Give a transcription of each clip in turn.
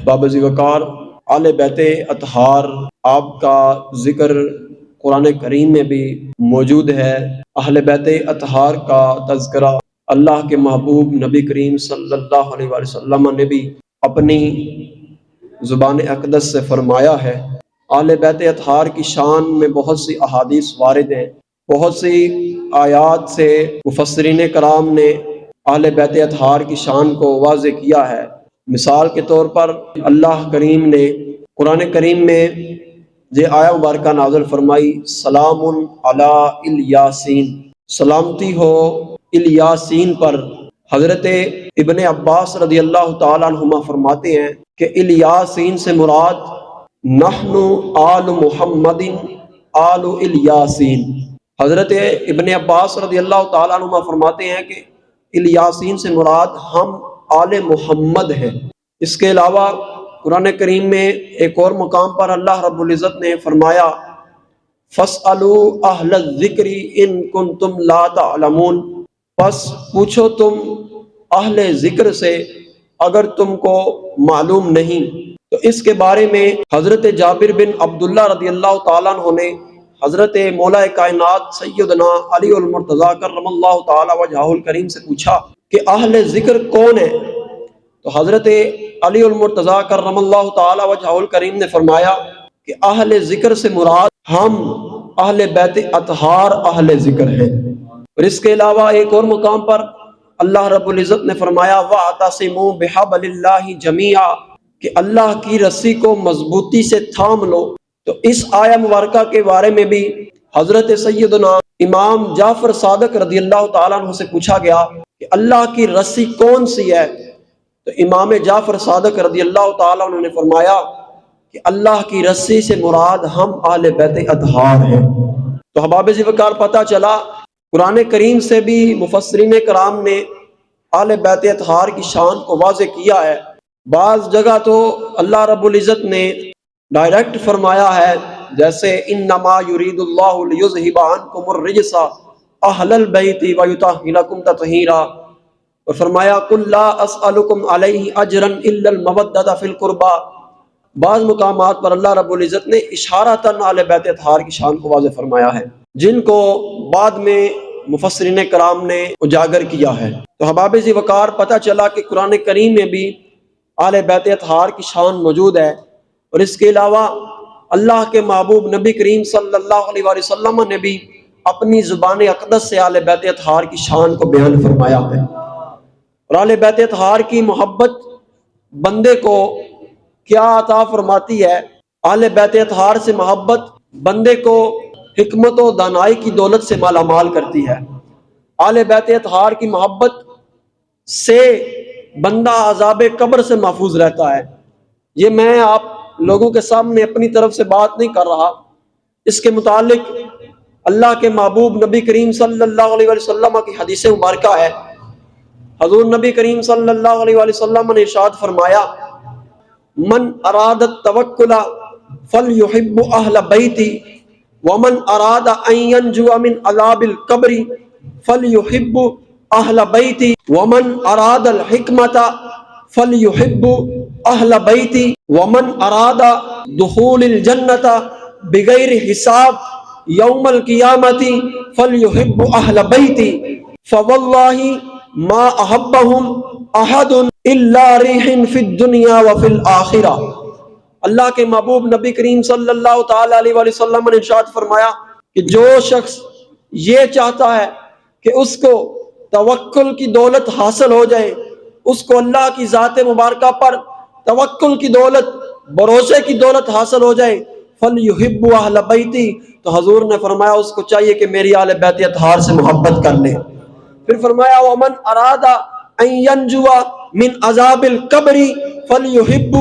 احباب عزیز وقار، آل بیت اطہار آپ کا ذکر قرآن کریم میں بھی موجود ہے۔ اہل بیت اطہار کا تذکرہ اللہ کے محبوب نبی کریم صلی اللہ علیہ وآلہ وسلم نے بھی اپنی زبان اقدس سے فرمایا ہے۔ اہل بیت اطہار کی شان میں بہت سی احادیث وارد ہیں، بہت سی آیات سے مفسرین کرام نے اہل بیت اطہار کی شان کو واضح کیا ہے۔ مثال کے طور پر اللہ کریم نے قرآن کریم میں یہ آیہ مبارکہ نازل فرمائی، سلام علی الیاسین، سلامتی ہو الیاسین پر۔ حضرت ابن عباس رضی اللہ تعالیٰ عنہما فرماتے ہیں کہ الیاسین سے مراد نحن آل محمد آل الیاسین۔ حضرت ابن عباس رضی اللہ تعالیٰ عنہما فرماتے ہیں کہ الیاسین سے مراد ہم آل محمد ہیں۔ اس کے علاوہ قرآن کریم میں ایک اور مقام پر اللہ رب العزت نے فرمایا، فَاسْأَلُوا أَهْلَ الذِّكْرِ إِن كُنتُمْ لَا تَعْلَمُونَ، پس پوچھو تم اہل ذکر سے اگر تم کو معلوم نہیں۔ تو اس کے بارے میں حضرت جابر بن عبداللہ رضی اللہ تعالیٰ عنہ نے حضرت مولا کائنات سیدنا علی المرتضیٰ کرم اللہ تعالی وجہہ الکریم سے پوچھا کہ اہل ذکر کون ہے؟ تو حضرت علی المرتضیٰ کرم اللہ تعالی وجہہ الکریم نے فرمایا کہ اہل ذکر سے مراد ہم اہل بیت اطہار اہل ذکر ہیں۔ اور اس کے علاوہ ایک اور مقام پر اللہ رب العزت نے فرمایا، وَاعْتَصِمُوا بِحَبْلِ اللَّهِ جَمِيعًا، کہ اللہ کی رسی کو مضبوطی سے تھام لو۔ تو اس آیہ مبارکہ کے بارے میں بھی حضرت سیدنا امام جعفر صادق رضی اللہ تعالیٰ عنہ سے پوچھا گیا کہ اللہ کی رسی کون سی ہے؟ تو امام جعفر صادق رضی اللہ تعالیٰ عنہ نے فرمایا کہ اللہ کی رسی سے مراد ہم اہل بیت اطہار ہیں۔ تو احباب ذوقار پتہ چلا قرآن کریم سے بھی مفسرین کرام نے اہل بیت اطہار کی شان کو واضح کیا ہے۔ بعض جگہ تو اللہ رب العزت نے ڈائریکٹ فرمایا ہے، جیسے انما یرید اللہ لیذھب عنکم الرجس اہل البیت ویطہرکم تطہیرا، اور فرمایا قل لا اسألکم علیہ اجرا الا المودۃ فی القربى۔ بعض مقامات پر اللہ رب العزت نے اشارتاً اہل بیت اطہار کی شان کو واضح فرمایا ہے، جن کو بعد میں مفسرین کرام نے اجاگر کیا ہے۔ تو احباب ذی وقار پتہ چلا کہ قرآن کریم میں بھی اہل بیت اطہار کی شان موجود ہے، اور اس کے علاوہ اللہ کے محبوب نبی کریم صلی اللہ علیہ وآلہ وسلم نے بھی اپنی زبان اقدس سے اہل بیت اطہار کی شان کو بیان فرمایا ہے۔ اور اہل بیت اطہار کی محبت بندے کو کیا عطا فرماتی ہے؟ اہل بیت اطہار سے محبت بندے کو حکمت و دانائی کی دولت سے مالا مال کرتی ہے۔ اہل بیت اطہار کی محبت سے بندہ عذاب قبر سے محفوظ رہتا ہے۔ یہ میں آپ لوگوں کے سامنے اپنی طرف سے بات نہیں کر رہا، اس کے متعلق اللہ کے محبوب نبی کریم صلی اللہ علیہ وسلم کی حدیث مبارکہ ہے۔ حضور نبی کریم صلی اللہ علیہ وسلم نے ارشاد فرمایا، من اراد التوکل فلیحب اہل بیتی ومن اراد ان ینجو من عذاب القبر فلیحب اہل بیتی ومن اراد الحکمت فلیحب اہل بیتی ومن اراد دخول الجنت بغیر حساب یوم القیامت فلیحب اہل بیتی فواللہ ما احبہم احد الا ریح فی الدنیا وفی الآخرہ۔ اللہ کے محبوب نبی کریم صلی اللہ تعالی علیہ وآلہ وسلم نے ارشاد فرمایا کہ جو شخص یہ چاہتا ہے کہ اس کو توکل کی دولت حاصل ہو جائے، اس کو اللہ کی ذات مبارکہ پر توکل کی دولت، بھروسے کی دولت حاصل ہو جائے، فَلْيُحِبُّ أَهْلَ بَيْتِي، تو حضور نے فرمایا اس کو چاہیے کہ میری اہل بیت اطہار سے محبت کر لے۔ پھر فرمایا وَمَنْ أَرَادَ أَنْ يَنْجُوَ مِنْ عَذَابِ الْقَبْرِ فَلْيُحِبُّ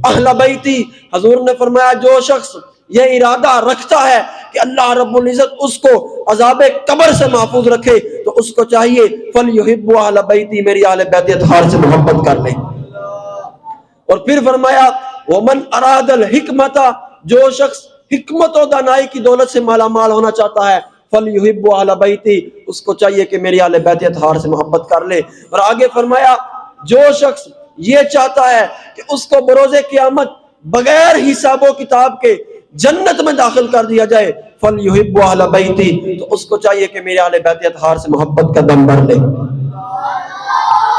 أَهْلَ بَيْتِي، حضور نے فرمایا جو شخص یہ ارادہ رکھتا ہے کہ اللہ رب العزت اس کو عذاب قبر سے محفوظ رکھے، تو اس کو چاہیے فَلْيُحِبُّ أَهْلَ بَيْتِي، میری اہل بیت اطہار سے محبت کر لے۔ اور پھر فرمایا وَمَنْ أَرَادَ الْحِكْمَةَ، جو شخص حکمت و دانائی کی دولت سے مالا مال ہونا چاہتا ہے، فَلْيُحِبُّ أَهْلَ بَيْتِي، اس کو چاہیے کہ میری اہل بیت اطہار سے محبت کر لے۔ اور آگے فرمایا جو شخص یہ چاہتا ہے کہ اس کو بروز قیامت بغیر حساب و کتاب کے جنت میں داخل کر دیا جائے، فَلْيُحِبُّ أَهْلَ بَيْتِي، تو اس کو چاہیے کہ میرے اہل بیت اطہار سے محبت کا دم بھر لے۔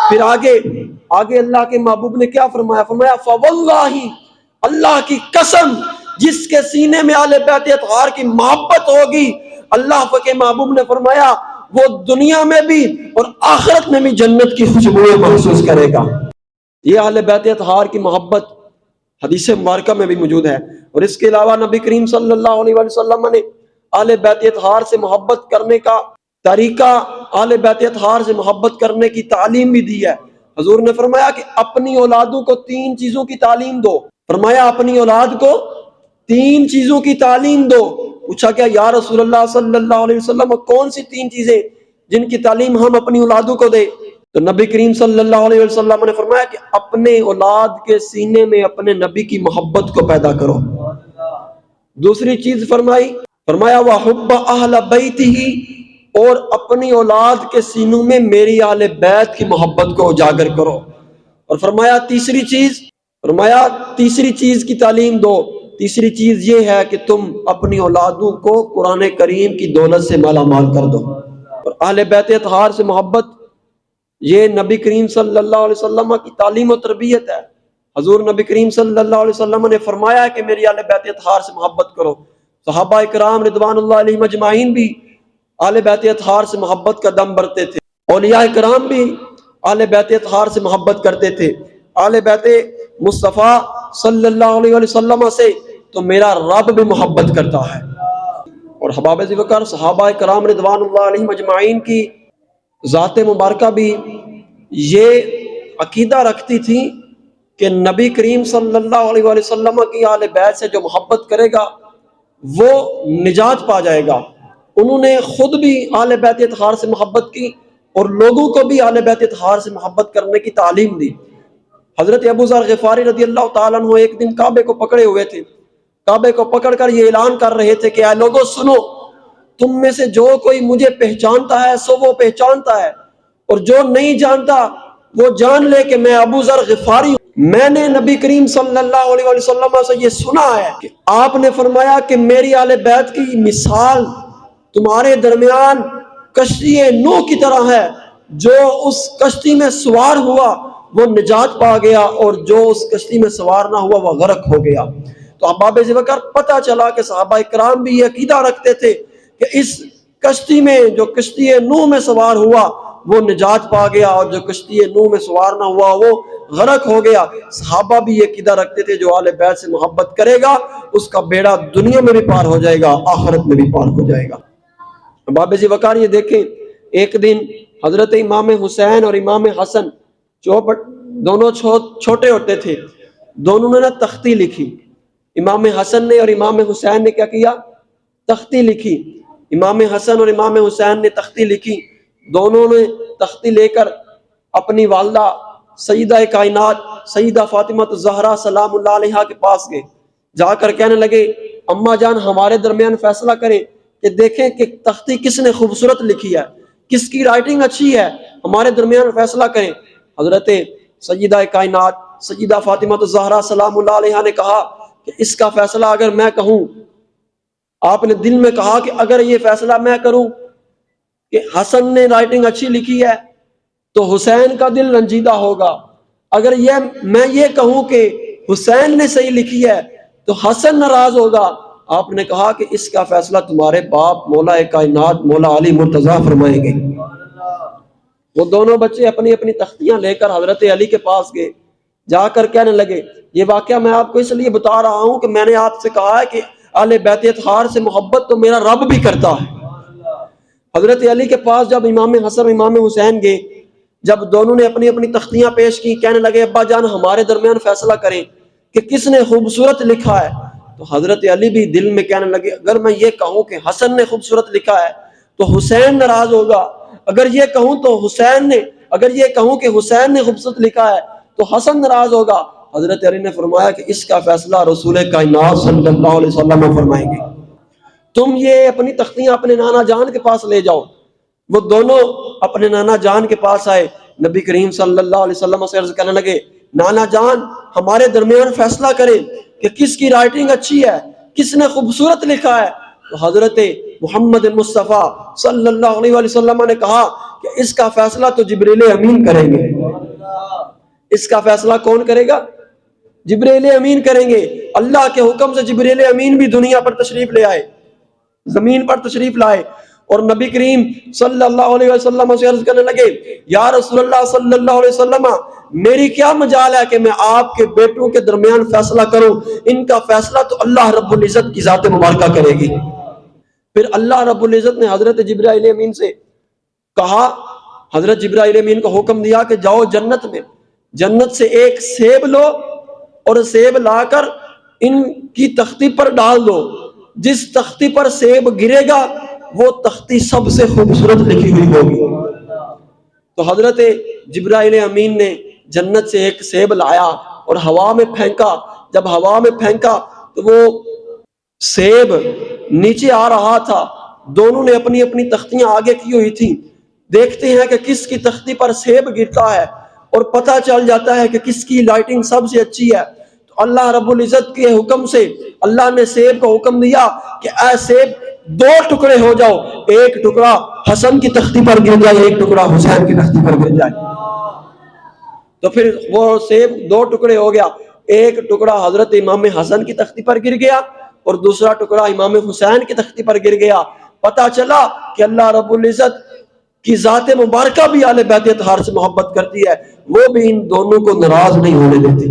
پھر آگے اللہ کے محبوب نے کیا فرمایا؟ فرمایا فَوَاللَّهِ، اللہ کی قسم، جس کے سینے میں اہل بیت اطہار کی محبت ہوگی، اللہ کے محبوب نے فرمایا وہ دنیا میں بھی اور آخرت میں بھی جنت کی خوشبوئیں محسوس کرے گا۔ یہ اہل بیت اطہار کی محبت حدیث مبارکہ میں بھی موجود ہے، اور اس کے علاوہ نبی کریم صلی اللہ علیہ وسلم نے اہل بیت اطہار سے محبت کرنے کا طریقہ، اہل بیت اطہار سے محبت کرنے کی تعلیم بھی دی ہے۔ حضور نے فرمایا کہ اپنی اولادوں کو 3 چیزوں کی تعلیم دو۔ فرمایا اپنی اولاد کو 3 چیزوں کی تعلیم دو۔ پوچھا کہ یا رسول اللہ صلی اللہ علیہ وسلم کون سی 3 چیزیں جن کی تعلیم ہم اپنی اولادوں کو دیں؟ تو نبی کریم صلی اللہ علیہ وسلم نے فرمایا کہ اپنے اولاد کے سینے میں اپنے نبی کی محبت کو پیدا کرو۔ دوسری چیز فرمایا وَحُبَّ أَهْلَ بَيْتِهِ، اور اپنی اولاد کے سینوں میں میری اہل بیت کی محبت کو اجاگر کرو۔ اور فرمایا تیسری چیز کی تعلیم دو۔ تیسری چیز یہ ہے کہ تم اپنی اولادوں کو قرآن کریم کی دولت سے مالا مال کر دو۔ اور اہل بیت اطہار سے محبت یہ نبی کریم صلی اللہ علیہ وسلم کی تعلیم و تربیت ہے۔ حضور نبی کریم صلی اللہ علیہ وسلم نے فرمایا کہ میری اہل بیت اطہار سے محبت کرو۔ صحابہ کرام رضوان اللہ علیہم اجمعین بھی اہل بیت اطہار سے محبت کا دم بھرتے تھے، اولیاء کرام بھی اہل بیت اطہار سے محبت کرتے تھے۔ اہل بیت مصطفیٰ صلی اللہ علیہ وسلم سے تو میرا رب بھی محبت کرتا ہے۔ اور حباب ذوالفقار صحابہ کرام رضوان اللہ علیہم اجمعین کی ذات مبارکہ بھی یہ عقیدہ رکھتی تھی کہ نبی کریم صلی اللہ علیہ وسلم کی اہل بیت سے جو محبت کرے گا وہ نجات پا جائے گا۔ انہوں نے خود بھی اہل بیت اطہار سے محبت کی اور لوگوں کو بھی اہل بیت اطہار سے محبت کرنے کی تعلیم دی۔ حضرت ابو ذر غفاری رضی اللہ تعالیٰ عنہ ایک دن کعبے کو پکڑے ہوئے تھے، کعبے کو پکڑ کر یہ اعلان کر رہے تھے کہ اے لوگوں سنو، تم میں سے جو کوئی مجھے پہچانتا ہے سو وہ پہچانتا ہے، اور جو نہیں جانتا وہ جان لے کہ میں ابو ذر غفاری ہوں۔ میں نے نبی کریم صلی اللہ علیہ وسلم سے یہ سنا ہے کہ آپ نے فرمایا کہ میری اہل بیت کی مثال تمہارے درمیان کشتی نوح کی طرح ہے، جو اس کشتی میں سوار ہوا وہ نجات پا گیا اور جو اس کشتی میں سوار نہ ہوا وہ غرق ہو گیا۔ تو احباب ذوالفقار پتہ چلا کہ صحابہ کرام بھی یہ عقیدہ رکھتے تھے کہ اس کشتی میں جو کشتی نوح میں سوار ہوا وہ نجات پا گیا اور جو کشتی نوح میں سوار نہ ہوا وہ غرق ہو گیا۔ صحابہ بھی یہ عقیدہ رکھتے تھے جو اہل بیت سے محبت کرے گا اس کا بیڑا دنیا میں بھی پار ہو جائے گا، آخرت میں بھی پار ہو جائے گا۔ احباب ذوالفقار یہ دیکھیں، ایک دن حضرت امام حسین اور امام حسن دونوں چھوٹے ہوتے تھے، دونوں نے تختی لکھی۔ امام حسن نے اور امام حسین نے کیا کیا؟ تختی لکھی۔ امام حسن اور امام حسین نے تختی لکھی، دونوں نے تختی لے کر اپنی والدہ سیدہ کائنات سیدہ فاطمہ الزہرا سلام اللہ علیہا کے پاس گئے، جا کر کہنے لگے اماں جان ہمارے درمیان فیصلہ کریں کہ دیکھیں کہ تختی کس نے خوبصورت لکھی ہے، کس کی رائٹنگ اچھی ہے، ہمارے درمیان فیصلہ کریں۔ حضرت سیدہ کائنات سیدہ فاطمہ الزہرا سلام اللہ علیہا نے کہا کہ اس کا فیصلہ اگر میں کہوں، آپ نے دل میں کہا کہ اگر یہ فیصلہ میں کروں کہ حسن نے رائٹنگ اچھی لکھی ہے تو حسین کا دل رنجیدہ ہوگا، اگر میں یہ کہوں کہ حسین نے صحیح لکھی ہے تو حسن ناراض ہوگا۔ آپ نے کہا کہ اس کا فیصلہ تمہارے باپ مولا کائنات مولا علی مرتضیٰ فرمائیں گے۔ وہ دونوں بچے اپنی اپنی تختیاں لے کر حضرت علی کے پاس گئے، جا کر کہنے لگے یہ واقعہ میں آپ کو اس لیے بتا رہا ہوں کہ میں نے آپ سے کہا ہے کہ اہل بیت اطہار سے محبت تو میرا رب بھی کرتا ہے۔ حضرت علی کے پاس جب امام حسن امام حسین گئے، جب دونوں نے اپنی اپنی تختیاں پیش کی، کہنے لگے ابا جان ہمارے درمیان فیصلہ کریں کہ کس نے خوبصورت لکھا ہے، تو حضرت علی بھی دل میں کہنے لگے اگر میں یہ کہوں کہ حسن نے خوبصورت لکھا ہے تو حسین ناراض ہوگا، اگر یہ کہوں کہ حسین نے خوبصورت لکھا ہے تو حسن ناراض ہوگا۔ حضرت علی نے فرمایا کہ اس کا فیصلہ رسول کائنات صلی اللہ علیہ وسلم فرمائیں گے، تم یہ اپنی تختیاں اپنے نانا جان کے پاس لے جاؤ۔ وہ دونوں اپنے نانا جان کے پاس آئے، نبی کریم صلی اللہ علیہ وسلم سے عرض کرنے لگے نانا جان ہمارے درمیان فیصلہ کریں کہ کس کی رائٹنگ اچھی ہے، کس نے خوبصورت لکھا ہے۔ تو حضرت محمد مصطفیٰ صلی اللہ علیہ وسلم نے کہا کہ اس کا فیصلہ تو جبریل امین کریں گے۔ اس کا فیصلہ کون کرے گا؟ جبریل امین کریں گے۔ اللہ کے حکم سے جبریل امین بھی دنیا پر تشریف لے آئے، زمین پر تشریف لائے، اور نبی کریم صلی اللہ علیہ وسلم سے عرض کرنے لگے، یا رسول اللہ صلی اللہ علیہ وسلم، میری کیا مجال ہے کہ میں آپ کے بیٹوں کے درمیان فیصلہ کروں، ان کا فیصلہ تو اللہ رب العزت کی ذات مبارکہ کرے گی۔ پھر اللہ رب العزت نے حضرت جبرائیل امین سے کہا، حضرت جبرائیل امین کو حکم دیا کہ جاؤ جنت میں، جنت سے ایک سیب لو اور سیب لا کر ان کی تختی پر ڈال دو، جس تختی پر سیب گرے گا وہ تختی سب سے خوبصورت لکھی ہوئی ہوگی۔ تو حضرت جبرائیل امین نے جنت سے ایک سیب لایا اور ہوا میں پھینکا۔ جب ہوا میں پھینکا تو وہ سیب نیچے آ رہا تھا، دونوں نے اپنی اپنی تختیاں آگے کی ہوئی تھیں، دیکھتے ہیں کہ کس کی تختی پر سیب گرتا ہے اور پتہ چل جاتا ہے کہ کس کی لائٹنگ سب سے اچھی ہے۔ تو اللہ رب العزت کے حکم سے اللہ نے سیب کو حکم دیا کہ اے سیب دو ٹکڑے ہو جاؤ، ایک ٹکڑا حسن کی تختی پر گر جائے، ایک ٹکڑا حسین کی تختی پر گر جائے۔ تو پھر وہ سیب دو ٹکڑے ہو گیا، ایک ٹکڑا حضرت امام حسن کی تختی پر گر گیا اور دوسرا ٹکڑا امام حسین کی تختی پر گر گیا۔ پتا چلا کہ اللہ رب العزت کی ذات مبارکہ بھی اہل بیت اطہار سے محبت کرتی ہے، وہ بھی ان دونوں کو ناراض نہیں ہونے دیتی۔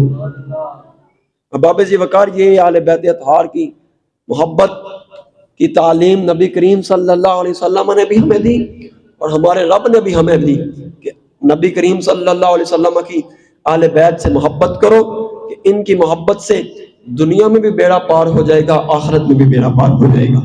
باب ذی وقار، یہ اہل بیت اطہار کی محبت کی تعلیم نبی کریم صلی اللہ علیہ وسلم نے بھی ہمیں دی اور ہمارے رب نے بھی ہمیں دی کہ نبی کریم صلی اللہ علیہ وسلم کی اہل بیت سے محبت کرو، کہ ان کی محبت سے دنیا میں بھی بیڑا پار ہو جائے گا، آخرت میں بھی بیڑا پار ہو جائے گا۔